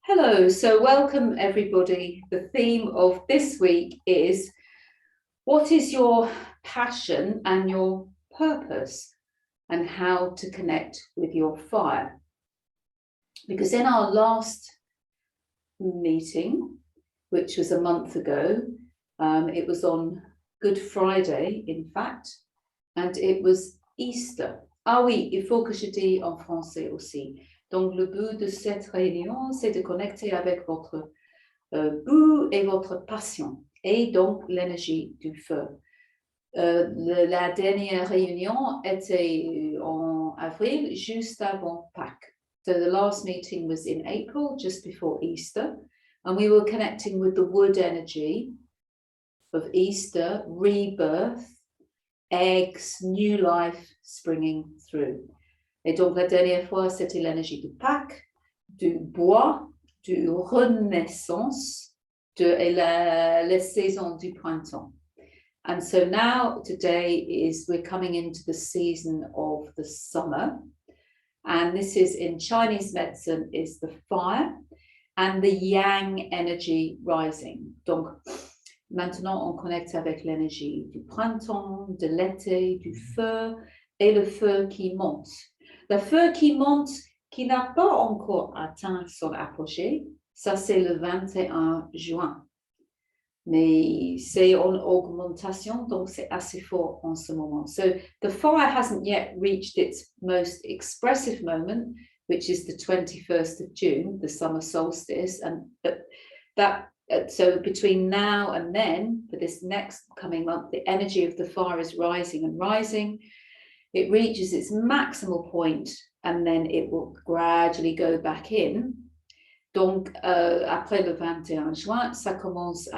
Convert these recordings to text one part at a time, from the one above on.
Hello, so welcome everybody. The theme of this week is what is your passion and your purpose and how to connect with your fire. Because in our last meeting, which was a month ago, it was on Good Friday, in fact, and it was Easter. Ah oui, il faut que je dise en français aussi. Donc, le but de cette réunion, c'est de connecter avec votre goût et votre passion, et donc l'énergie du feu. La dernière réunion était en avril, juste avant Pâques. So the last meeting was in April, just before Easter, and we were connecting with the wood energy of Easter, rebirth, eggs, new life springing through. Et donc, la dernière fois, c'était l'énergie de Pâques, du bois, de renaissance, et la saison du printemps. And so now, today, we're coming into the season of the summer. And this is, in Chinese medicine, is the fire and the yang energy rising. Donc, maintenant, on connecte avec l'énergie du printemps, de l'été, du feu, et le feu qui monte. Le feu qui monte, qui n'a pas encore atteint son apogée, ça c'est le 21 juin. Mais c'est en augmentation, donc c'est assez fort en ce moment. So the fire hasn't yet reached its most expressive moment, which is the 21st of June, the summer solstice. And so between now and then, for this next coming month, the energy of the fire is rising and rising. It reaches its maximal point and then it will gradually go back in. Donc, après le 21 juin, ça commence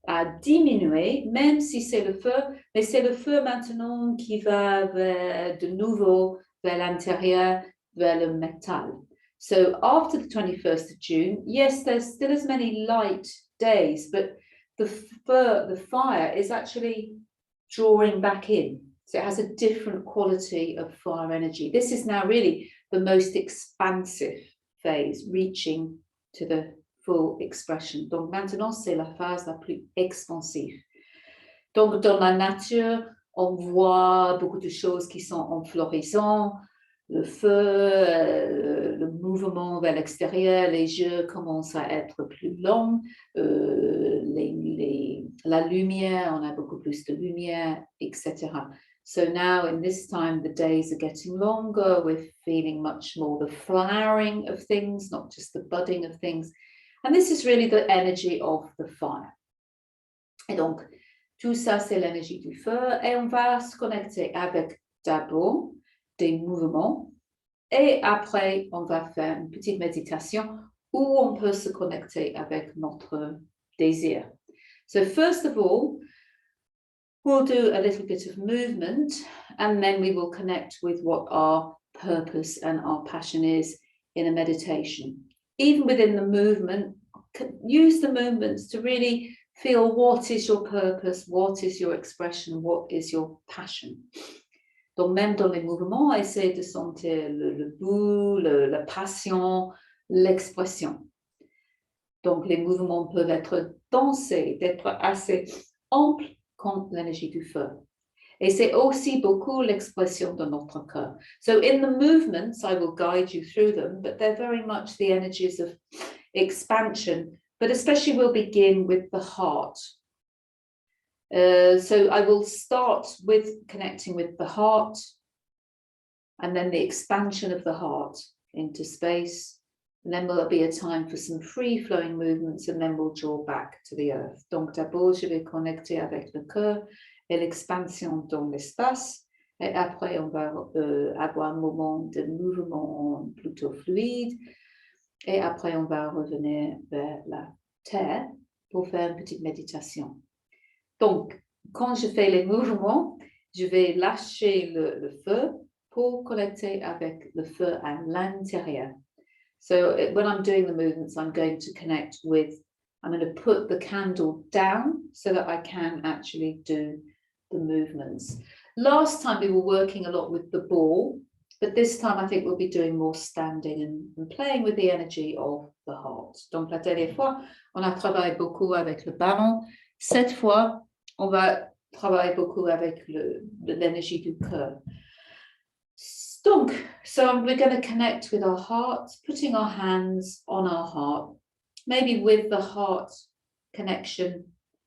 à diminuer, même si c'est le feu, mais c'est le feu maintenant qui va de nouveau vers l'intérieur, vers le métal. So after the 21st of June, yes, there's still as many light days, but the fire is actually drawing back in. So it has a different quality of fire energy. This is now really the most expansive phase, reaching to the full expression. Donc maintenant, c'est la phase la plus expansive. Donc dans la nature, on voit beaucoup de choses qui sont en florissant, le feu, le mouvement vers l'extérieur, les jeux commencent à être plus longs, la lumière, on a beaucoup plus de lumière, etc. So now in this time, the days are getting longer. We're feeling much more the flowering of things, not just the budding of things. And this is really the energy of the fire. Et donc, tout ça, c'est l'énergie du feu. Et on va se connecter avec d'abord des mouvements. Et après, on va faire une petite méditation où on peut se connecter avec notre désir. So first of all, we'll do a little bit of movement, and then we will connect with what our purpose and our passion is in a meditation. Even within the movement, use the movements to really feel what is your purpose, what is your expression, what is your passion. Donc même dans les mouvements, essayez de sentir le goût, la passion, l'expression. Donc les mouvements peuvent être dansés, d'être assez amples comme l'énergie du feu. Et c'est aussi beaucoup l'expression de notre cœur. So in the movements, I will guide you through them, but they're very much the energies of expansion, but especially we'll begin with the heart. So I will start with connecting with the heart and then the expansion of the heart into space. And then there'll be a time for some free-flowing movements and then we'll draw back to the earth. Donc d'abord, je vais connecter avec le cœur et l'expansion dans l'espace. Et après, on va avoir un moment de mouvement plutôt fluide. Et après, on va revenir vers la terre pour faire une petite méditation. Donc, quand je fais les mouvements, je vais lâcher le feu pour connecter avec le feu à l'intérieur. So when I'm doing the movements, I'm going to put the candle down so that I can actually do the movements. Last time we were working a lot with the ball, But this time, I think we'll be doing more standing and playing with the energy of the heart. Donc, la dernière fois, on a travaillé beaucoup avec le ballon. Cette fois, on va travailler beaucoup avec l'énergie du cœur. Donc, so we're going to connect with our heart, putting our hands on our heart, maybe with the heart connection.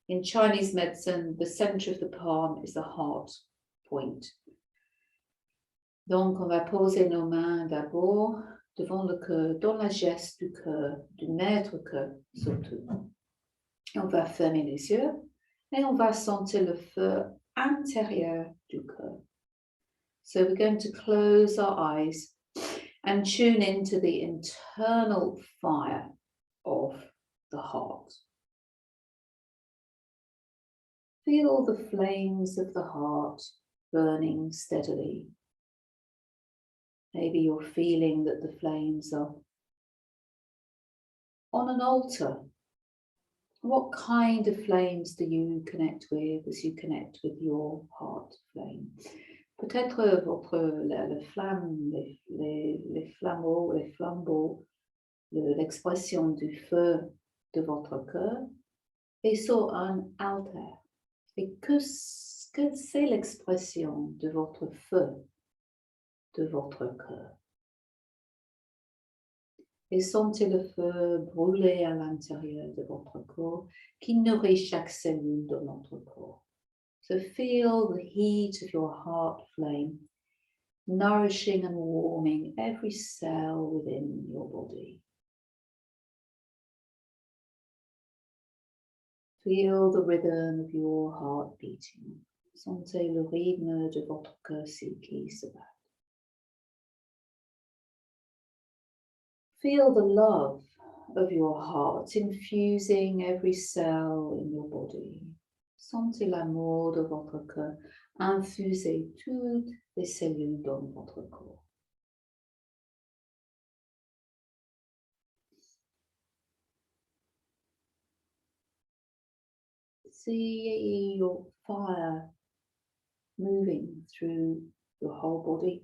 In Chinese medicine, the center of the palm is the heart point. Donc, on va poser nos mains d'abord devant le cœur, dans la geste du cœur, du maître cœur surtout. Et on va fermer les yeux et on va sentir le feu intérieur du cœur. So we're going to close our eyes and tune into the internal fire of the heart. Feel the flames of the heart burning steadily. Maybe you're feeling that the flames are on an altar. What kind of flames do you connect with as you connect with your heart flame? Peut-être la flamme, les flambeaux, l'expression du feu de votre cœur est sur un altar. Et que c'est l'expression de votre feu, de votre cœur? Et sentez le feu brûler à l'intérieur de votre corps qui nourrit chaque cellule de notre corps. So feel the heat of your heart flame nourishing and warming every cell within your body. Feel the rhythm of your heart beating. Sentez le rythme de votre cœur qui se bat. Feel the love of your heart infusing every cell in your body. Sentez l'amour de votre cœur infuser toutes les cellules dans votre corps. See your fire moving through your whole body.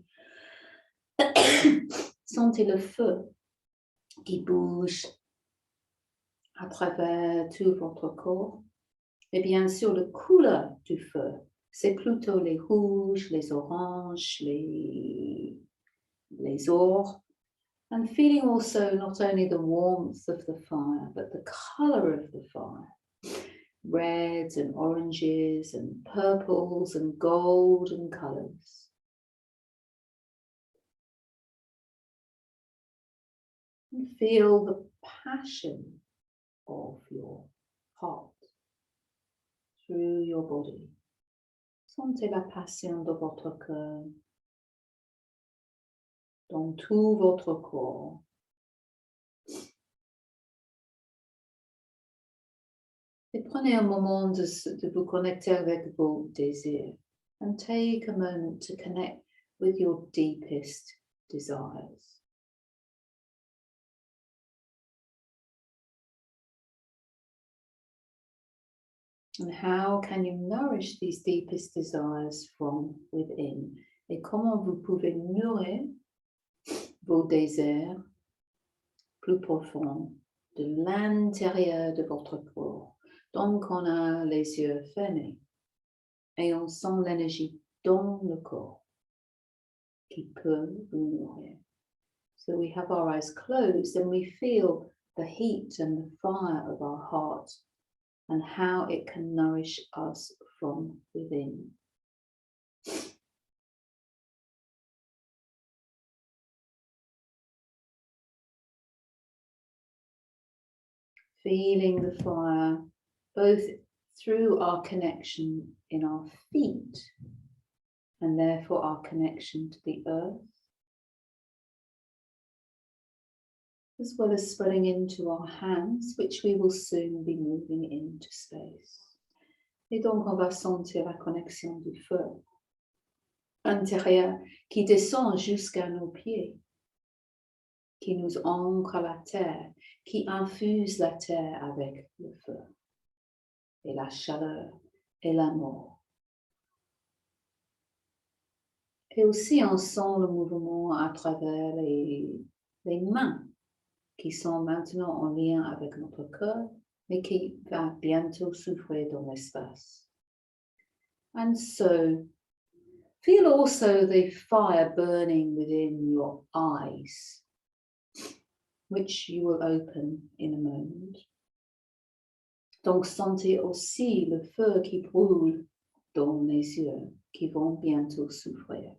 Sentez le feu qui bouge à travers tout votre corps. Et bien sûr, la couleur du feu, c'est plutôt les rouges, les oranges, les ors. And feeling also not only the warmth of the fire, but the color of the fire. Reds and oranges and purples and golden colors. And feel the passion of your heart through your body. Sentez la passion de votre cœur dans tout votre corps. Et prenez un moment de vous connecter avec vos désirs. And take a moment to connect with your deepest desires. And how can you nourish these deepest desires from within? Et comment vous pouvez nourrir vos désirs plus profonds de l'intérieur de votre corps? Donc, on a les yeux fermés et on sent l'énergie dans le corps qui peut vous nourrir. So we have our eyes closed and we feel the heat and the fire of our heart and how it can nourish us from within. Feeling the fire both through our connection in our feet and therefore our connection to the earth, as well as spreading into our hands, which we will soon be moving into space. Et donc, on va sentir la connexion du feu intérieur qui descend jusqu'à nos pieds, qui nous ancre à la terre, qui infuse la terre avec le feu et la chaleur et l'amour. Et aussi on sent le mouvement à travers les mains qui sont maintenant en lien avec notre cœur, mais qui va bientôt s'ouvrir dans l'espace. And so, feel also the fire burning within your eyes, which you will open in a moment. Donc, sentez aussi le feu qui brûle dans les yeux, qui vont bientôt s'ouvrir.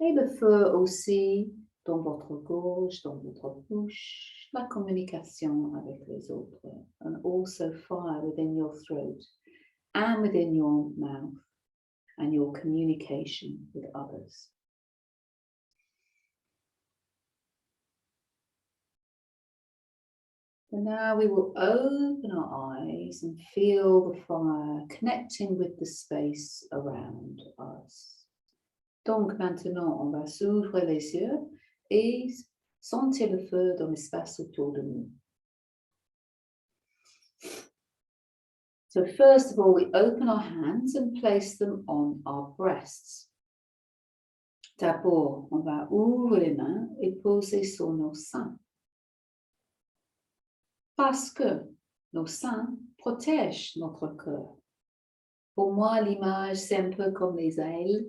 Et le feu aussi dans votre gorge, dans votre bouche, la communication avec les autres. And also fire within your throat and within your mouth and your communication with others. And now we will open our eyes and feel the fire connecting with the space around us. Donc maintenant, on va s'ouvrir les yeux et sentir le feu dans l'espace autour de nous. So first of all, we open our hands and place them on our breasts. D'abord, on va ouvrir les mains et poser sur nos seins. Parce que nos seins protègent notre cœur. Pour moi, l'image, c'est un peu comme les ailes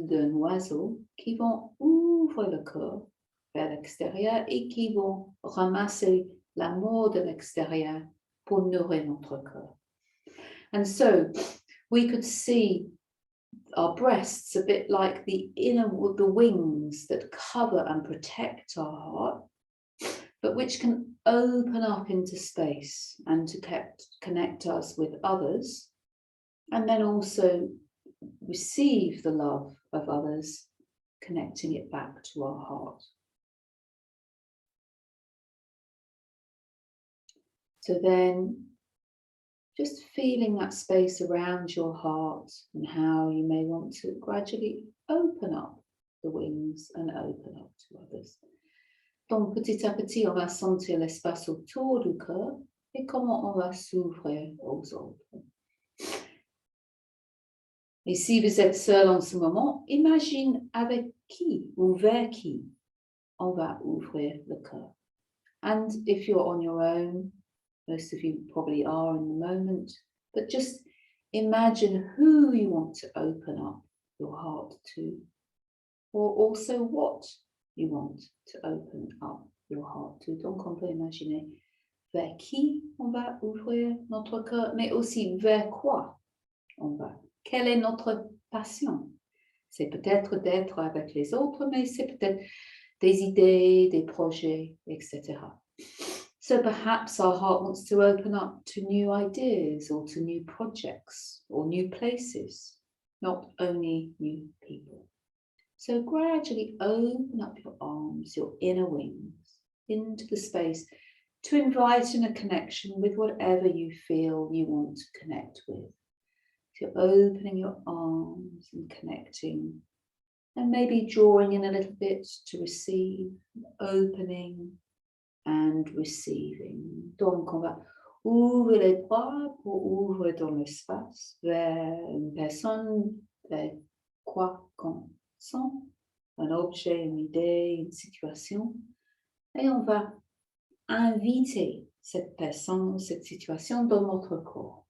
d'un oiseau qui vont ouvrir le cœur vers l'extérieur et qui vont ramasser l'amour de l'extérieur pour nourrir notre cœur. And so we could see our breasts a bit like the wings that cover and protect our heart, but which can open up into space and to connect us with others, and then also receive the love of others, connecting it back to our heart. So then, just feeling that space around your heart and how you may want to gradually open up the wings and open up to others. Donc, petit à petit, on va sentir l'espace autour du cœur et comment on va s'ouvrir aux autres. Et si vous êtes seul en ce moment, imagine avec qui ou vers qui on va ouvrir le cœur. And if you're on your own, most of you probably are in the moment, but just imagine who you want to open up your heart to, or also what you want to open up your heart to. Donc, on peut imaginer vers qui on va ouvrir notre cœur, mais aussi vers quoi on va. Quelle est notre passion? C'est peut-être d'être avec les autres, mais c'est peut-être des idées, des projets, etc. So perhaps our heart wants to open up to new ideas or to new projects or new places, not only new people. So gradually open up your arms, your inner wings, into the space to invite in a connection with whatever you feel you want to connect with. So you're opening your arms and connecting, and maybe drawing in a little bit to receive, opening and receiving. Donc, on va ouvrir les bras pour ouvrir dans l'espace vers une personne, vers quoi qu'on sent, un objet, une idée, une situation. Et on va inviter cette personne, cette situation dans notre corps.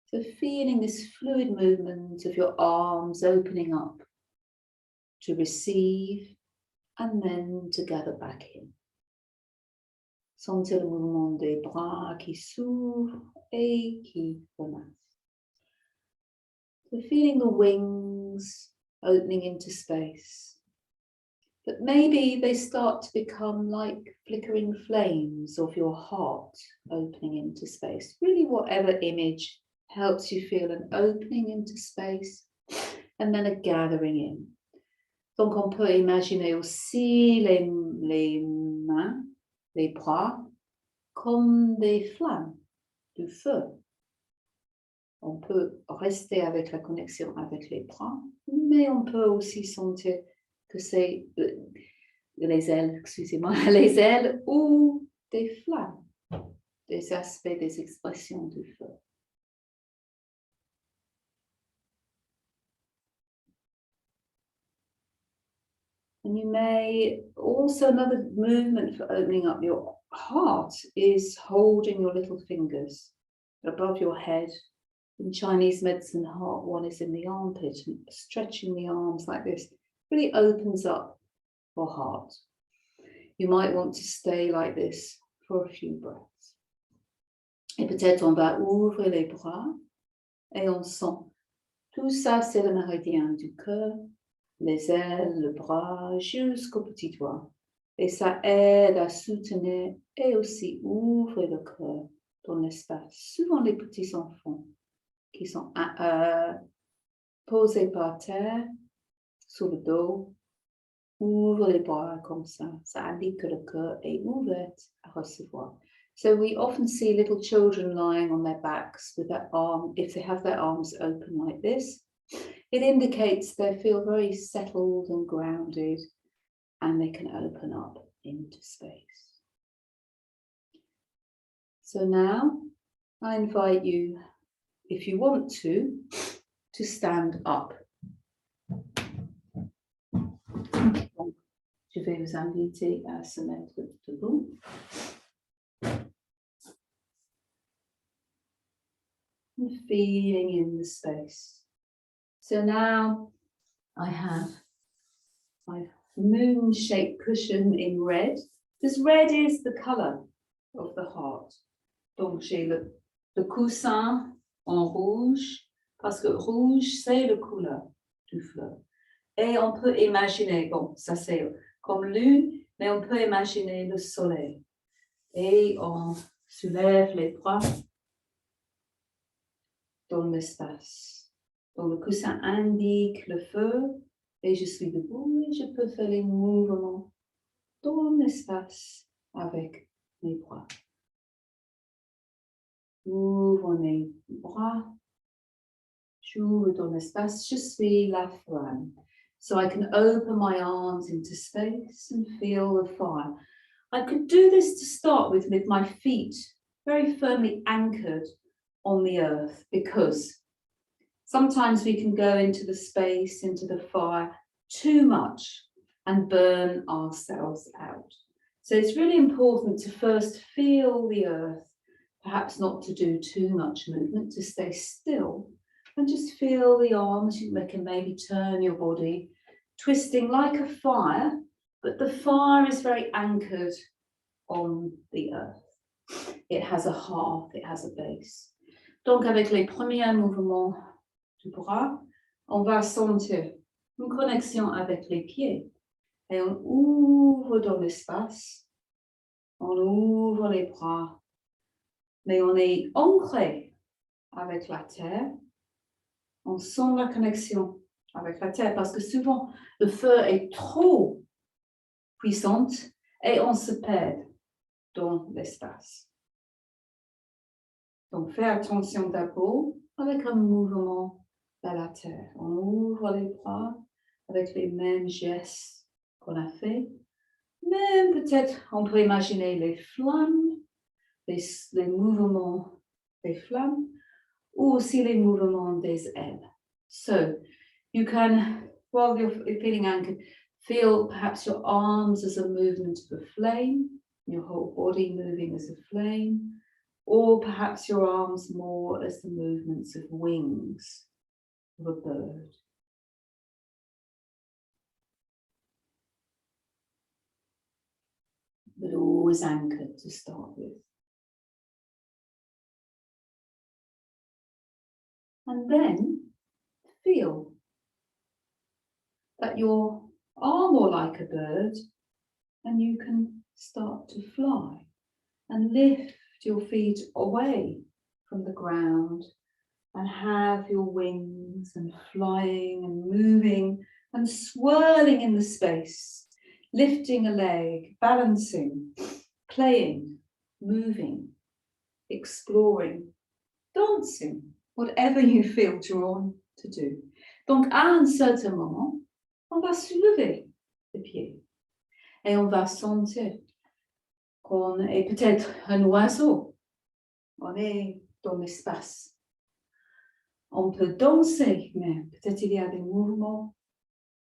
So feeling this fluid movement of your arms opening up to receive and then to gather back in. Sentez le mouvement des bras qui s'ouvrent et qui ramassent. So feeling the wings opening into space. But maybe they start to become like flickering flames of your heart opening into space. Really whatever image helps you feel an opening into space and then a gathering in. Donc on peut imaginer aussi les mains, les bras, comme des flammes, du feu. On peut rester avec la connexion avec les bras, mais on peut aussi sentir que c'est les ailes, excusez-moi, les ailes ou des flammes, des aspects, des expressions du feu. And you may also, another movement for opening up your heart is holding your little fingers above your head. In Chinese medicine, heart one is in the armpit, and stretching the arms like this really opens up your heart. You might want to stay like this for a few breaths. Et peut-être on va ouvrir les bras et on sent. Tout ça, c'est le méridien du cœur, les ailes, le bras, jusqu'au petit doigt. Et ça aide à soutenir et aussi ouvrir le cœur dans l'espace. Souvent les petits enfants qui sont posés par terre, sur le dos, ouvrent les bras comme ça. Ça indique que le cœur est ouvert à recevoir. So we often see little children lying on their backs with their arm, if they have their arms open like this, it indicates they feel very settled and grounded and they can open up into space. So now I invite you, if you want to stand up. Je vais vous inviter à se mettre debout. And feeling in the space. So now I have my moon-shaped cushion in red, because red is the color of the heart. Donc j'ai le coussin en rouge, parce que rouge c'est la couleur du fleur. Et on peut imaginer, bon, ça c'est comme lune, mais on peut imaginer le soleil. Et on soulève les bras dans l'espace. Donc le coussin indique le feu et je suis debout et je peux faire les mouvements dans l'espace avec mes bras. J'ouvre mes bras, j'ouvre dans l'espace, je suis la flamme. So I can open my arms into space and feel the fire. I could do this to start with my feet very firmly anchored on the earth, because sometimes we can go into the space, into the fire too much and burn ourselves out. So it's really important to first feel the earth, perhaps not to do too much movement, to stay still and just feel the arms. You can maybe turn your body, twisting like a fire, but the fire is very anchored on the earth. It has a heart, it has a base. Donc, avec les premiers mouvements du bras, on va sentir une connexion avec les pieds. Et on ouvre dans l'espace, on ouvre les bras, mais on est ancré avec la terre. On sent la connexion avec la terre, parce que souvent, le feu est trop puissant et on se perd dans l'espace. Donc, fais attention d'abord avec un mouvement vers la terre. On ouvre les bras avec les mêmes gestes qu'on a fait. Même peut-être, on peut imaginer les flammes, les mouvements des flammes, ou aussi les mouvements des ailes. So, you can, while you're feeling anchored, feel perhaps your arms as a movement of a flame, your whole body moving as a flame, or perhaps your arms more as the movements of wings of a bird. But always anchored to start with. And then feel that you are more like a bird and you can start to fly and lift your feet away from the ground and have your wings and flying and moving and swirling in the space, lifting a leg, balancing, playing, moving, exploring, dancing, whatever you feel drawn to do. Donc, à un certain moment, on va soulever les pieds et on va sentir qu'on est peut-être un oiseau. On est dans l'espace. On peut danser, mais peut-être il y a des mouvements.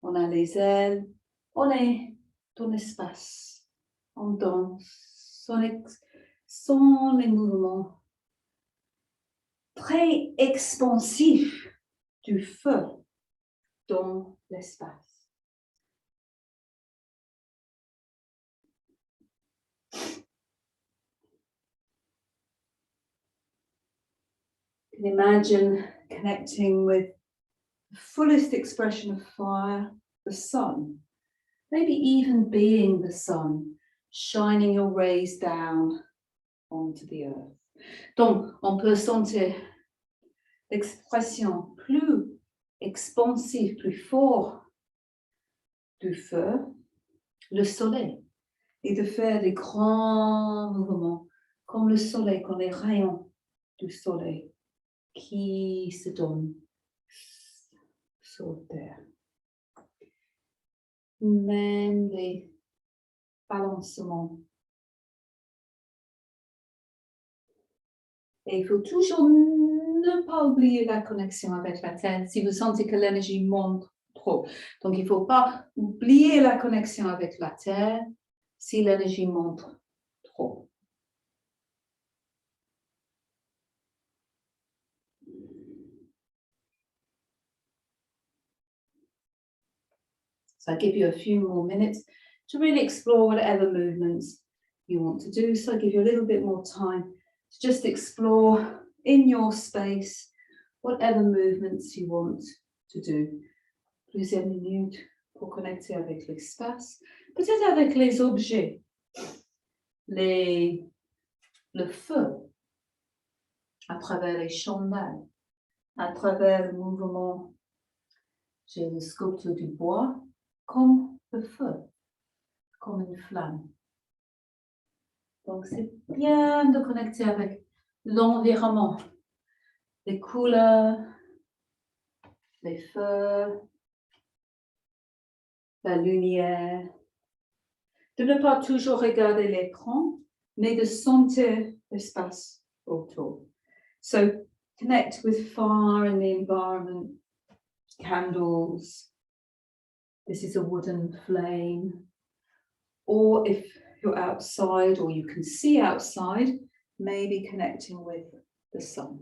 On a les ailes, On est dans l'espace, on danse, sont les mouvements très expansifs du feu dans l'espace. You can imagine connecting with the fullest expression of fire, the sun, maybe even being the sun, shining your rays down onto the earth. Donc, on peut sentir l'expression plus expansive, plus fort du feu, le soleil, et de faire des grands mouvements comme le soleil, comme les rayons du soleil qui se donnent sur terre. Même les balancements. Et il faut toujours ne pas oublier la connexion avec la terre si vous sentez que l'énergie monte trop. Donc, il ne faut pas oublier la connexion avec la terre si l'énergie monte trop. So I'll give you a few more minutes to really explore whatever movements you want to do. So I'll give you a little bit more time to just explore in your space whatever movements you want to do. Plusieurs minutes pour connecter avec l'espace, peut-être avec les objets, le feu, à travers les chandelles, à travers le mouvement. J'ai le sculpture du bois comme le feu, comme une flamme. Donc c'est bien de connecter avec l'environnement, les couleurs, les feux, la lumière. De ne pas toujours regarder l'écran, mais de sentir l'espace autour. So connect with fire and the environment, candles. This is a wooden flame. Or if you're outside or you can see outside, maybe connecting with the sun.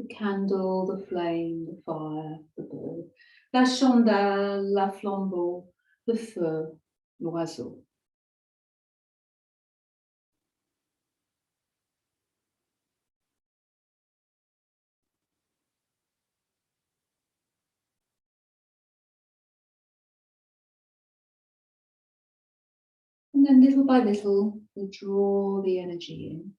The candle, the flame, the fire, the bird, la chandelle, la flambeau, le feu, l'oiseau. And then little by little, we draw the energy in,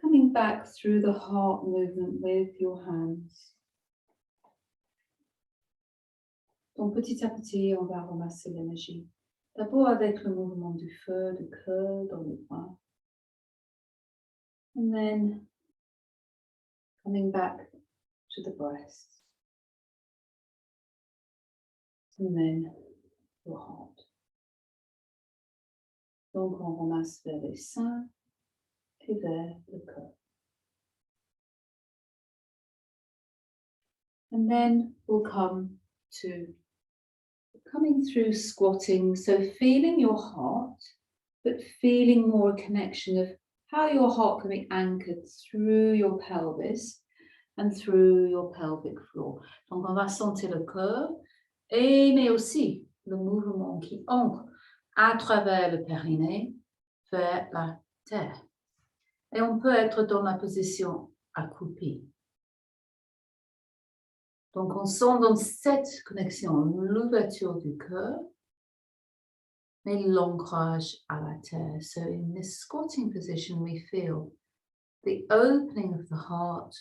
coming back through the heart movement with your hands. Donc petit à petit, on va ramasser l'énergie. D'abord avec le mouvement du feu, du cœur dans le bras. And then coming back to the breast. And then your heart. Donc on ramasse vers les seins et vers le cœur. And then we'll come to coming through squatting, so feeling your heart, but feeling more a connection of how your heart can be anchored through your pelvis and through your pelvic floor. Donc on va sentir le cœur, mais aussi le mouvement qui ancre à travers le périnée vers la terre. Et on peut être dans la position accroupie. Donc, on sent dans cette connexion l'ouverture du cœur, mais l'ancrage à la terre. So, in this squatting position, we feel the opening of the heart,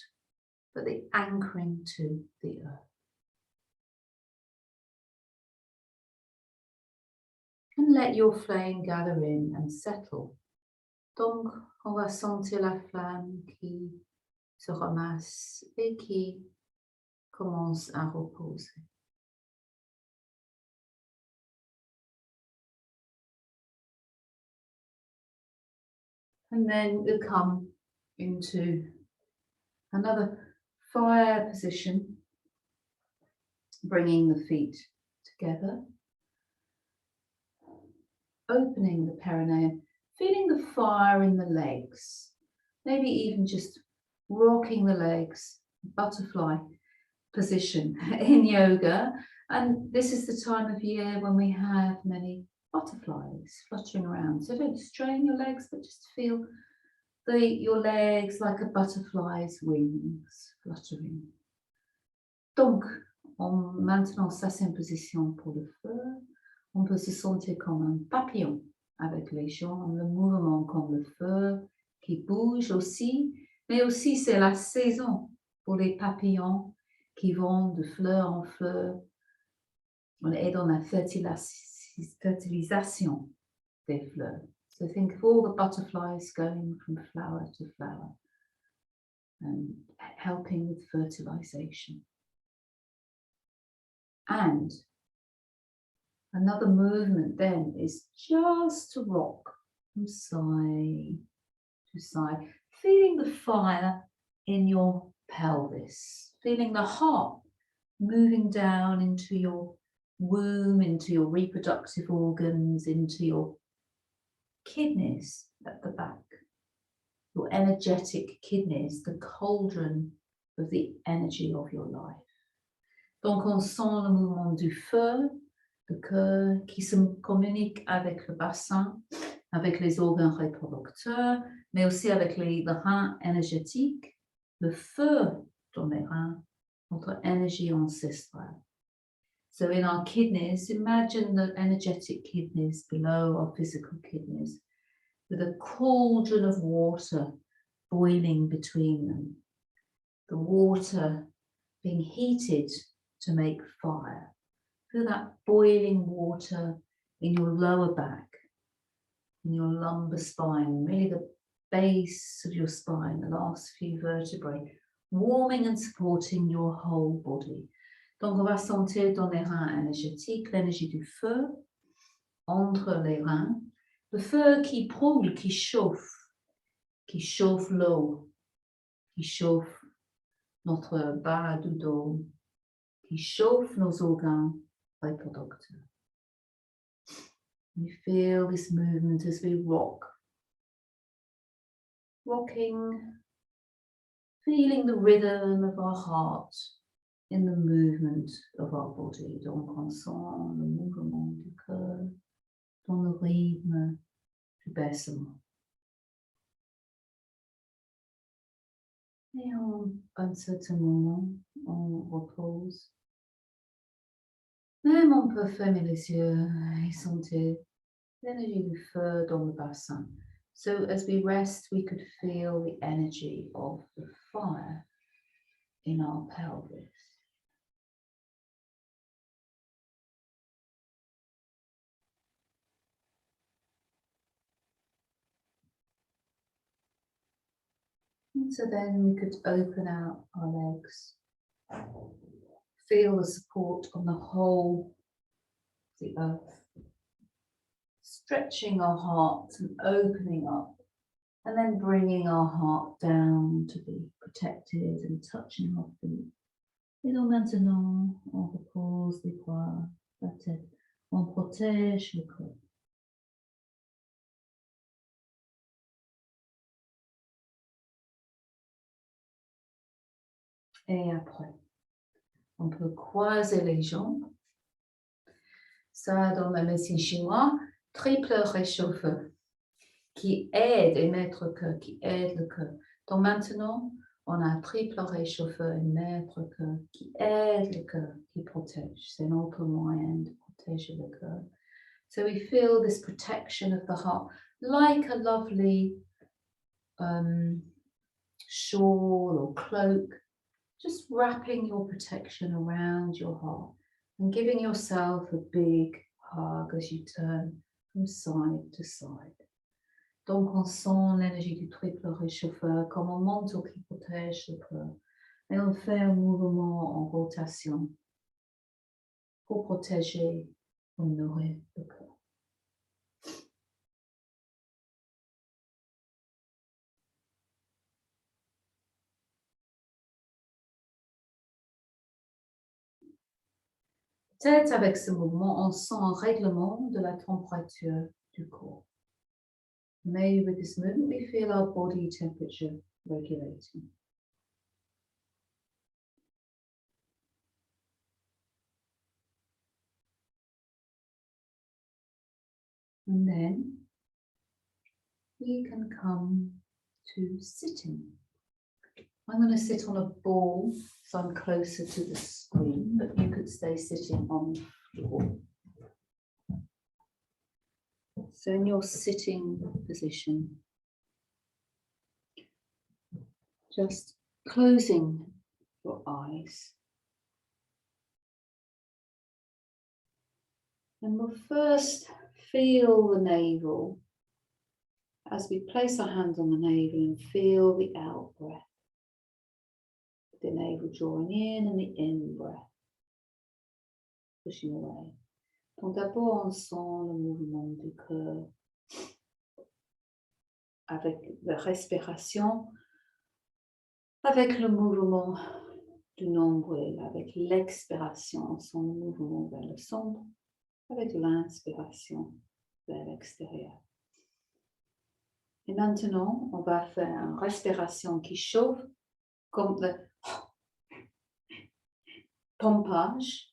but the anchoring to the earth. And let your flame gather in and settle. Donc, on va sentir la flamme qui se ramasse et qui commence à reposer. And then we'll come into another fire position, bringing the feet together, opening the perineum, feeling the fire in the legs, maybe even just rocking the legs, butterfly position in yoga. And this is the time of year when we have many butterflies fluttering around. So don't strain your legs, but just feel your legs like a butterfly's wings fluttering. Donc, maintenant, ça c'est une position pour le feu. On peut se sentir comme un papillon avec les jambes, le mouvement comme le feu qui bouge aussi. Mais aussi, c'est la saison pour les papillons qui vont de fleur en fleur. On est dans la fertilisation des fleurs. So think of all the butterflies going from flower to flower and helping with fertilization. And another movement then is just to rock from side to side, feeling the fire in your pelvis, feeling the heart moving down into your womb, into your reproductive organs, into your kidneys at the back, your energetic kidneys, the cauldron of the energy of your life. Donc on sent le mouvement du feu, le cœur qui se communique avec le bassin, avec les organes reproducteurs, mais aussi avec les reins énergétiques, le feu dans les reins, notre énergie ancestrale. So in our kidneys, imagine the energetic kidneys below our physical kidneys, with a cauldron of water boiling between them. The water being heated to make fire. Feel that boiling water in your lower back, in your lumbar spine, really the base of your spine, the last few vertebrae, warming and supporting your whole body. Donc on va sentir dans les reins énergétiques l'énergie du feu entre les reins, le feu qui brûle, qui chauffe l'eau, qui chauffe notre bas du dos, qui chauffe nos organes reproducteurs. We feel this movement as we rock, rocking, feeling the rhythm of our heart in the movement of our body. Donc on sent le mouvement du cœur dans le rythme du baissement. Et à un certain moment, on repose. Même on peut fermer les yeux et sentir l'énergie du feu dans le bassin. So as we rest, we could feel the energy of the fire in our pelvis. And so then we could open out our legs, feel the support on the whole of the earth, stretching our hearts and opening up, and then bringing our heart down to be protected and touching our feet. Et donc maintenant, on repose les bras, la tête, on protège le corps. Et après, on peut croiser les jambes. Ça, dans la médecine chinoise, triple réchauffeur qui aide et maître cœur, qui aide le cœur. Donc maintenant, on a triple réchauffeur et maître cœur qui aide le cœur, qui protège. C'est notre moyen de protéger le cœur. So we feel this protection of the heart like a lovely shawl or cloak, just wrapping your protection around your heart and giving yourself a big hug as you turn from side to side. Donc, on sent l'énergie du triple réchauffeur comme un manteau qui protège le cœur. Et on fait un mouvement en rotation pour protéger et nourrir le cœur. Peut-être avec ce mouvement, on sent un règlement de la température du corps. Maybe with this movement, we feel our body temperature regulating. And then we can come to sitting. I'm going to sit on a ball so I'm closer to the screen, but you could stay sitting on the floor. So in your sitting position, just closing your eyes. And we'll first feel the navel as we place our hands on the navel and feel the out breath. The navel drawing in and the in breath, pushing away. Donc d'abord on sent le mouvement du cœur avec la respiration, avec le mouvement du nombril, avec l'expiration, on sent le mouvement vers le centre, avec l'inspiration vers l'extérieur. Et maintenant, on va faire une respiration qui chauffe, comme le pompage,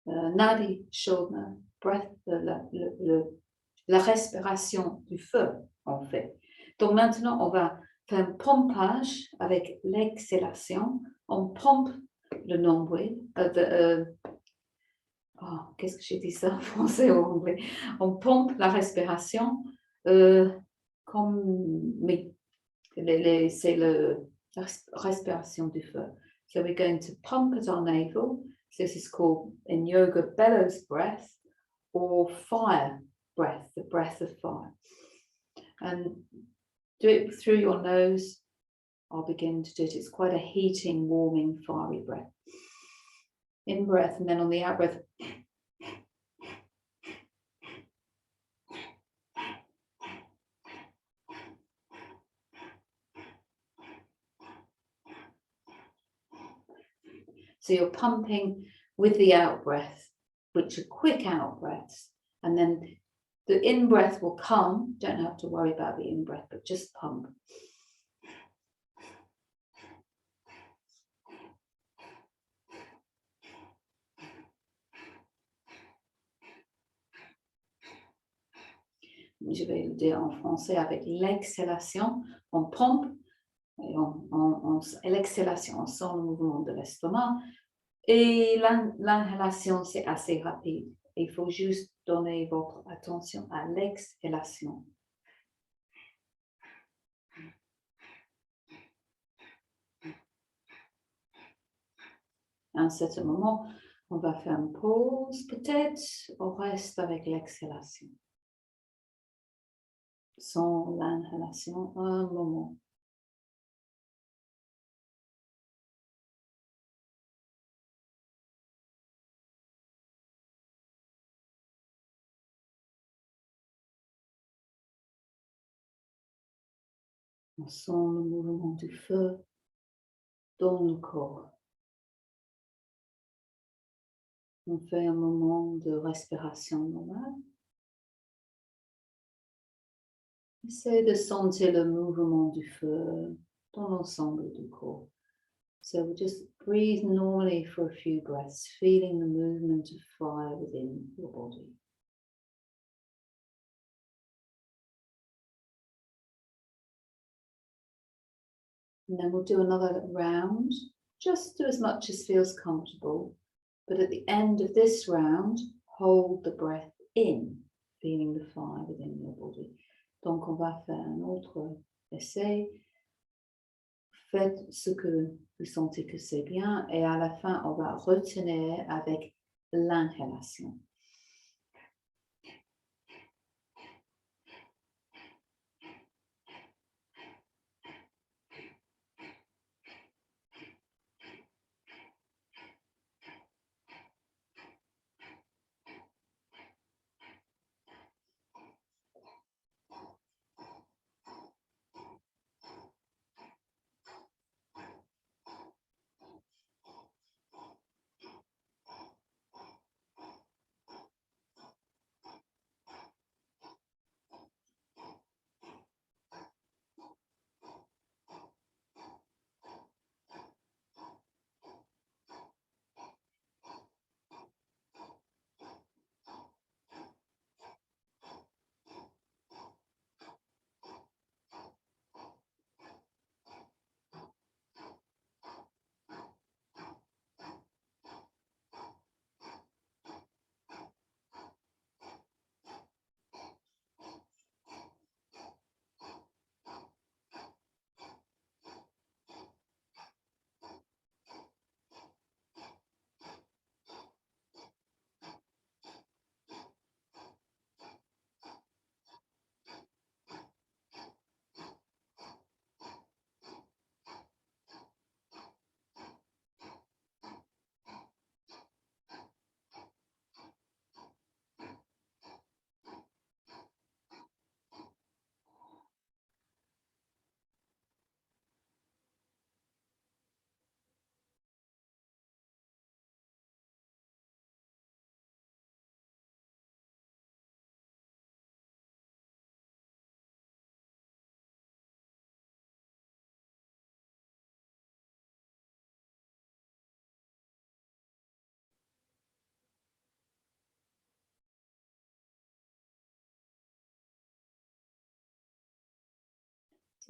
nadi shodna, breath, la respiration du feu, en fait. Donc maintenant, on va faire un pompage avec l'exhalation. On pompe le nombril. Qu'est-ce que j'ai dit ça en français ou en anglais? On pompe la respiration comme c'est la respiration du feu. So we're going to pump at our navel. This is called in yoga bellows breath or fire breath, the breath of fire. And do it through your nose. I'll begin to do it. It's quite a heating, warming, fiery breath. In breath, and then on the out breath. So you're pumping with the out breath, which are quick out breaths, and then the in breath will come. Don't have to worry about the in breath, but just pump. Je vais le dire en français avec l'exhalation. On pompe et l'exhalation, on sent le mouvement de l'estomac. Et l'inhalation, c'est assez rapide. Il faut juste donner votre attention à l'exhalation. À un certain moment, on va faire une pause. Peut-être on reste avec l'exhalation. Sans l'inhalation, un moment. On sent le mouvement du feu dans le corps. On fait un moment de respiration normale. Essayez de sentir le mouvement du feu dans l'ensemble du corps. So just breathe normally for a few breaths, feeling the movement of fire within your body. And then we'll do another round. Just do as much as feels comfortable. But at the end of this round, hold the breath in, feeling the fire within your body. Donc, on va faire un autre essai. Faites ce que vous sentez que c'est bien. Et à la fin, on va retenir avec l'inhalation.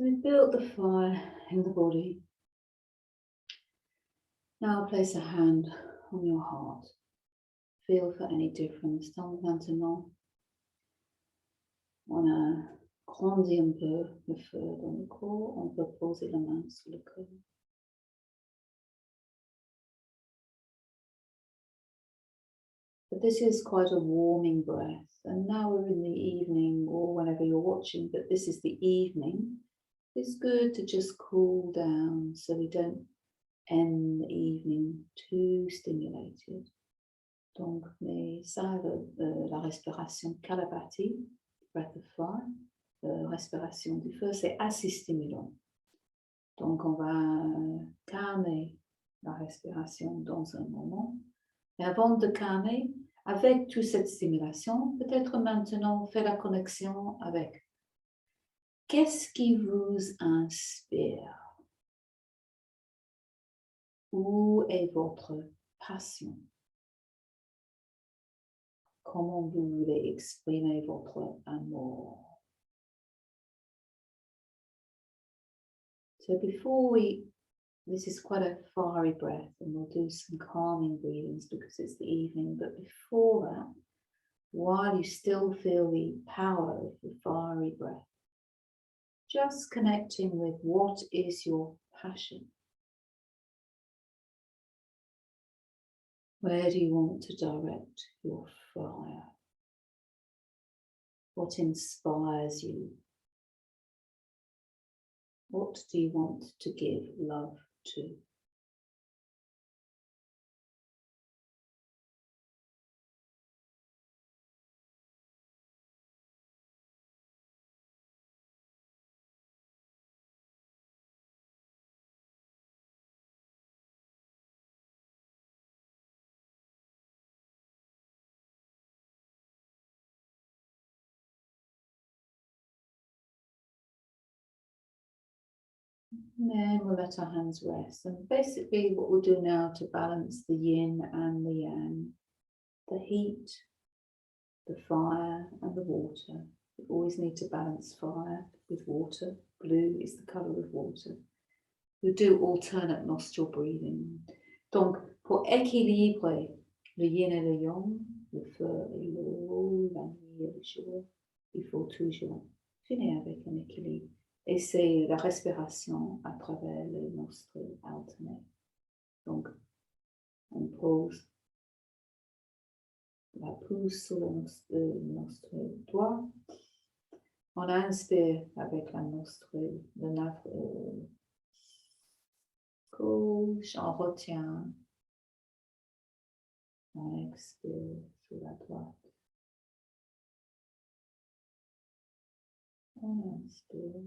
So we built the fire in the body. Now place a hand on your heart. Feel for any difference. Donc maintenant, on a grandi un peu le feu dans le corps. On peut poser la main sur le cœur. But this is quite a warming breath. And now we're in the evening or whenever you're watching, but this is the evening. It's good to just cool down so we don't end the evening too stimulated. Donc, mais ça, la respiration Kalabati, breath of fire, respiration du feu, c'est assez stimulant. Donc, on va calmer la respiration dans un moment. Mais avant de calmer, avec toute cette stimulation, peut-être maintenant, fait la connexion avec qu'est-ce qui vous inspire? Où est votre passion? Comment vous voulez exprimer votre amour? So before this is quite a fiery breath and we'll do some calming breathings because it's the evening, but before that, while you still feel the power of the fiery breath, just connecting with what is your passion. Where do you want to direct your fire? What inspires you? What do you want to give love to? And then we'll let our hands rest. And basically what we'll do now to balance the yin and the yang, the heat, the fire and the water. We always need to balance fire with water. Blue is the colour of water. We do alternate nostril breathing. Donc, pour équilibrer le yin et le yang, le feu et l'eau, la nuit et le jour, il faut toujours finir avec un équilibre. Et c'est la respiration à travers les nostrils alternés. Donc, on pose la pouce sur le nostril droit. On inspire avec la nostril, le gauche, on retient. On expire sur la droite. On inspire.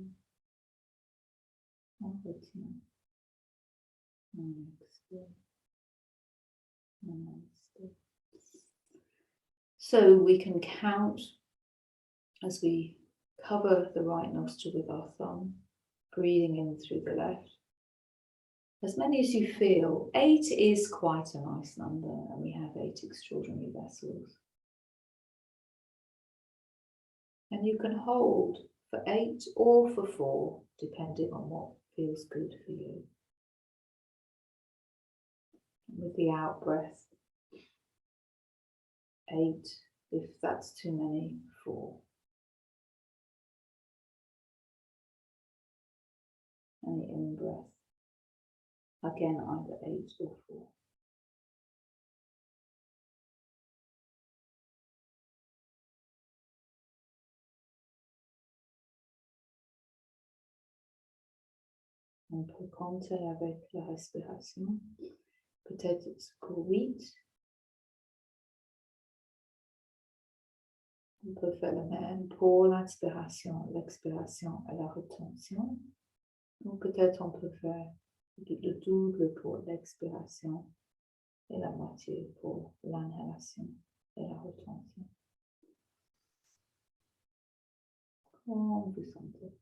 On retient. On expire. On inspire. So we can count as we cover the right nostril with our thumb, breathing in through the left. As many as you feel. 8 is quite a nice number, and we have 8 extraordinary vessels. And you can hold for 8 or for 4, depending on what feels good for you. And with the out breath, 8, if that's too many, 4. And the in breath, again, either 8 or 4. On peut compter avec la respiration, peut-être pour 8. On peut faire le même pour l'inspiration, l'expiration et la rétention. Ou peut-être on peut faire le double pour l'expiration et la moitié pour l'inhalation et la rétention. Comment vous sentez?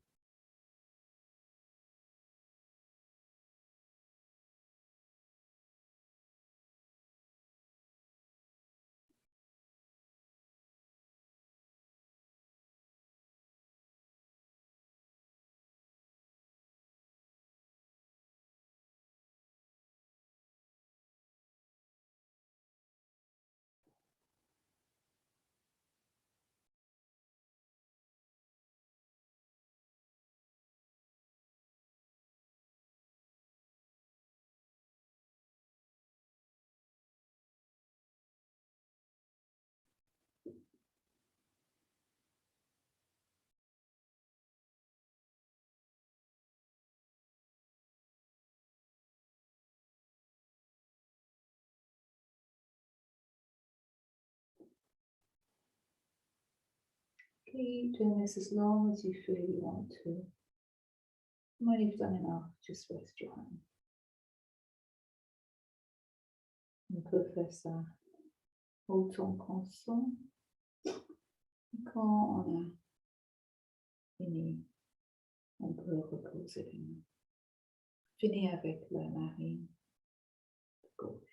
Keep doing this as long as you feel you want to. When you've done enough, just rest your hand. On peut faire ça autant qu'on sent. Quand on a fini, on peut reposer les mains. Fini avec la narine gauche.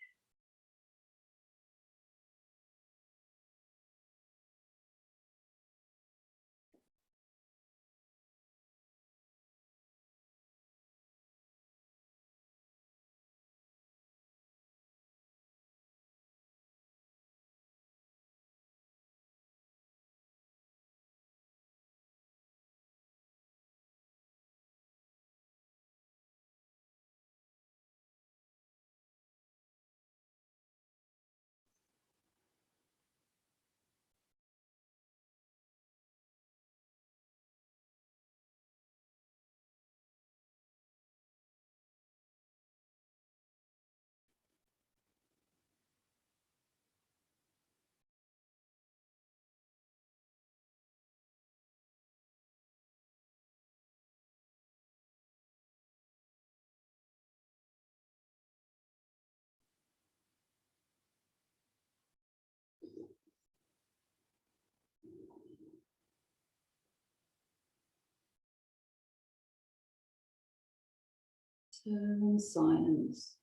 So in silence,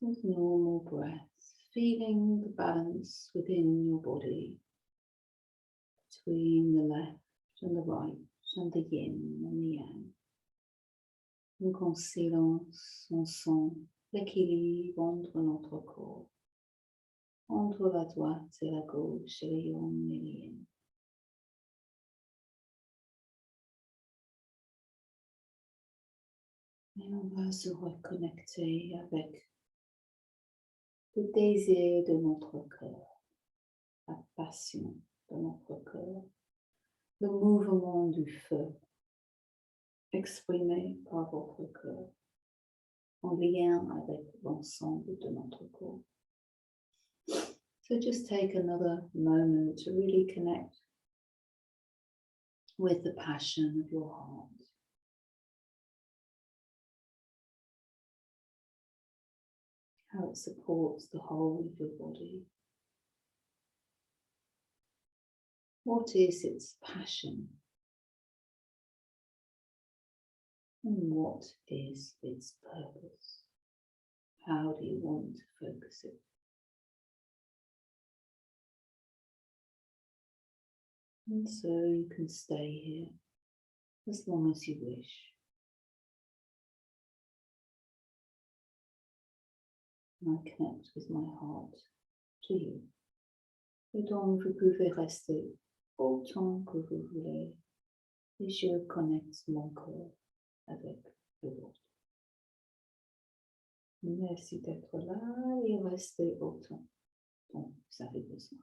with normal breaths, feeling the balance within your body between the left and the right, and the yin and the yang. Donc en silence, on sent l'équilibre entre notre corps, entre la droite et la gauche, et le yang et le yin. Et on va se reconnecter avec le désir de notre cœur, la passion de notre cœur, le mouvement du feu exprimé par votre cœur, en lien avec l'ensemble de notre corps. So just take another moment to really connect with the passion of your heart. How it supports the whole of your body. What is its passion? And what is its purpose? How do you want to focus it? And so you can stay here as long as you wish. And I connect with my heart to you. Et donc vous pouvez rester autant que vous voulez. Et je connecte mon corps avec le vôtre. Merci d'être là et restez autant dont vous avez besoin.